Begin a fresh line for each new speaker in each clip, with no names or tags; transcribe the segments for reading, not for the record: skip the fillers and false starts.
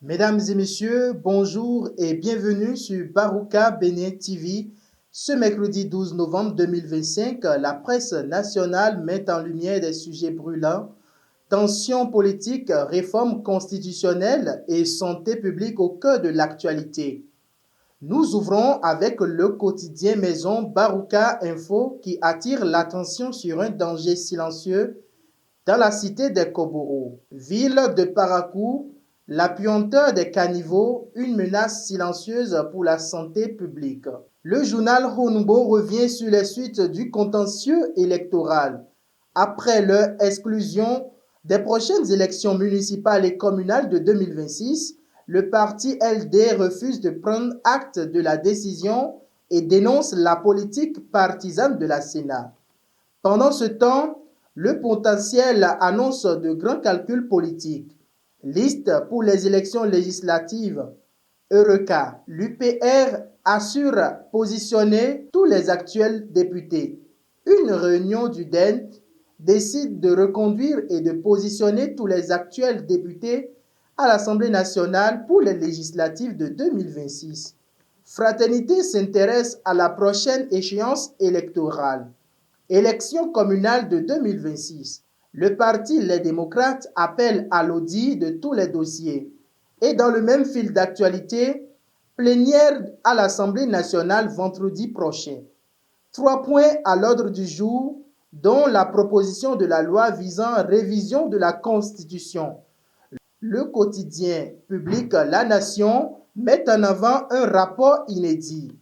Mesdames et messieurs, bonjour et bienvenue sur Barouka Bénin TV. Ce mercredi 12 novembre 2025, la presse nationale met en lumière des sujets brûlants, tensions politiques, réformes constitutionnelles et santé publique au cœur de l'actualité. Nous ouvrons avec le quotidien maison Barouka Info qui attire l'attention sur un danger silencieux dans la cité des Koboro, ville de Parakou, la puanteur des caniveaux, une menace silencieuse pour la santé publique. Le journal Honbo revient sur les suites du contentieux électoral. Après leur exclusion des prochaines élections municipales et communales de 2026, le parti LD refuse de prendre acte de la décision et dénonce la politique partisane de la Sénat. Pendant ce temps, le potentiel annonce de grands calculs politiques. Liste pour les élections législatives. Eureka, l'UPR assure positionner tous les actuels députés. Une réunion du DEN décide de reconduire et de positionner tous les actuels députés à l'Assemblée nationale pour les législatives de 2026. Fraternité s'intéresse à la prochaine échéance électorale. Élections communales de 2026. Le parti Les Démocrates appelle à l'audit de tous les dossiers. Et dans le même fil d'actualité, plénière à l'Assemblée nationale vendredi prochain. 3 points à l'ordre du jour, dont la proposition de la loi visant révision de la Constitution. Le quotidien public La Nation met en avant un rapport inédit.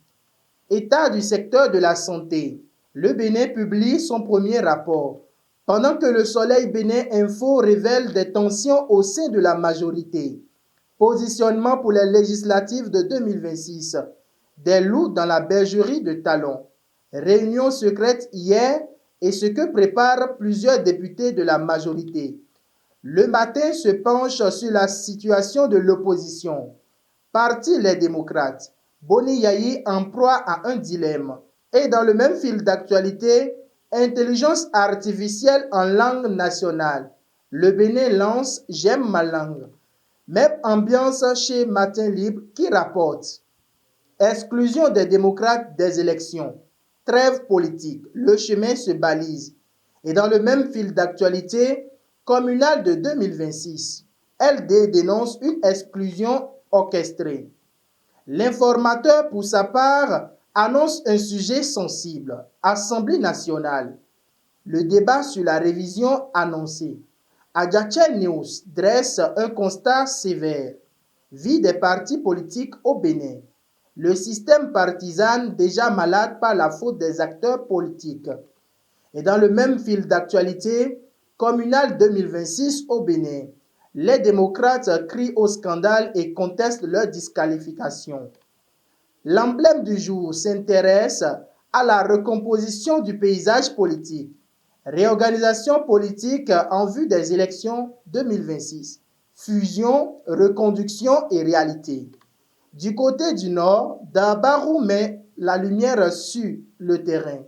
État du secteur de la santé. Le Bénin publie son premier rapport. Pendant que le Soleil Bénin Info révèle des tensions au sein de la majorité. Positionnement pour les législatives de 2026. Des loups dans la bergerie de Talon. Réunion secrète hier et ce que préparent plusieurs députés de la majorité. Le matin se penche sur la situation de l'opposition. Parti Les Démocrates. Boni Yayi en proie à un dilemme. Et dans le même fil d'actualité, intelligence artificielle en langue nationale. Le Bénin lance J'aime ma langue. Même ambiance chez Matin Libre qui rapporte exclusion des démocrates des élections. Trêve politique. Le chemin se balise. Et dans le même fil d'actualité, communale de 2026, LD dénonce une exclusion orchestrée. L'informateur, pour sa part, annonce un sujet sensible. Assemblée nationale. Le débat sur la révision annoncée. Adjache News dresse un constat sévère. Vie des partis politiques au Bénin. Le système partisan déjà malade par la faute des acteurs politiques. Et dans le même fil d'actualité, communal 2026 au Bénin, les démocrates crient au scandale et contestent leur disqualification. L'emblème du jour s'intéresse à la recomposition du paysage politique. Réorganisation politique en vue des élections 2026. Fusion, reconduction et réalité. Du côté du nord, Dabarou met la lumière sur le terrain.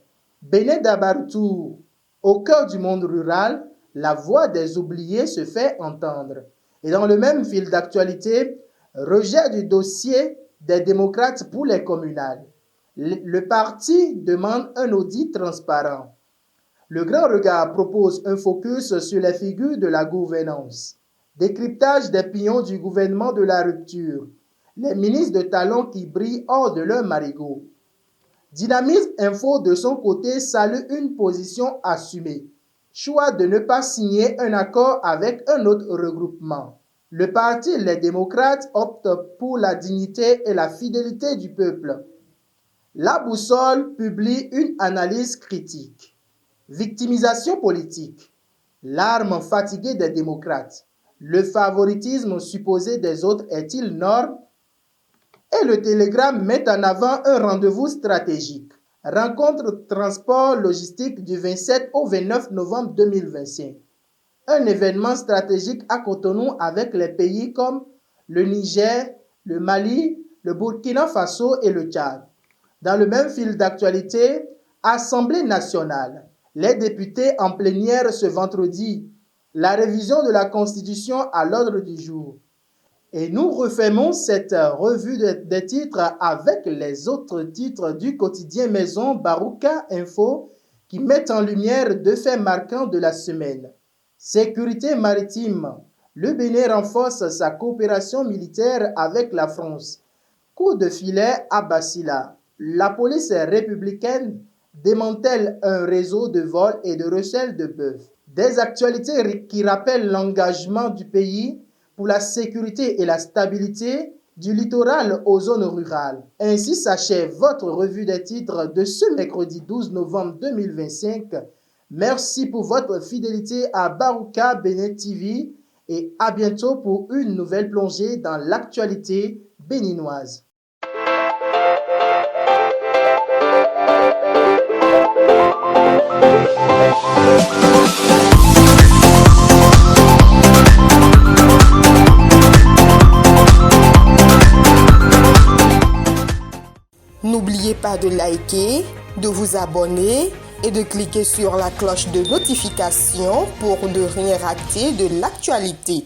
Bénin Dabartou, au cœur du monde rural, la voix des oubliés se fait entendre. Et dans le même fil d'actualité, rejet du dossier des démocrates pour les communales. Le parti demande un audit transparent. Le Grand Regard propose un focus sur les figures de la gouvernance. Décryptage des pions du gouvernement de la rupture. Les ministres de talent qui brillent hors de leur marigot. Dynamisme Info, de son côté, salue une position assumée. Choix de ne pas signer un accord avec un autre regroupement. Le parti Les Démocrates opte pour la dignité et la fidélité du peuple. La Boussole publie une analyse critique. Victimisation politique. L'arme fatiguée des démocrates. Le favoritisme supposé des autres est-il norme? Et le Télégramme met en avant un rendez-vous stratégique. Rencontre transport logistique du 27 au 29 novembre 2025. Un événement stratégique à Cotonou avec les pays comme le Niger, le Mali, le Burkina Faso et le Tchad. Dans le même fil d'actualité, Assemblée nationale. Les députés en plénière ce vendredi. La révision de la Constitution à l'ordre du jour. Et nous refermons cette revue des titres avec les autres titres du quotidien Maison Barouka Info qui mettent en lumière deux faits marquants de la semaine. Sécurité maritime. Le Bénin renforce sa coopération militaire avec la France. Coup de filet à Basila. La police républicaine démantèle un réseau de vols et de recel de bœuf. Des actualités qui rappellent l'engagement du pays pour la sécurité et la stabilité du littoral aux zones rurales. Ainsi s'achève votre revue des titres de ce mercredi 12 novembre 2025. Merci pour votre fidélité à Barouka Bénin TV et à bientôt pour une nouvelle plongée dans l'actualité béninoise.
N'oubliez pas de liker, de vous abonner et de cliquer sur la cloche de notification pour ne rien rater de l'actualité.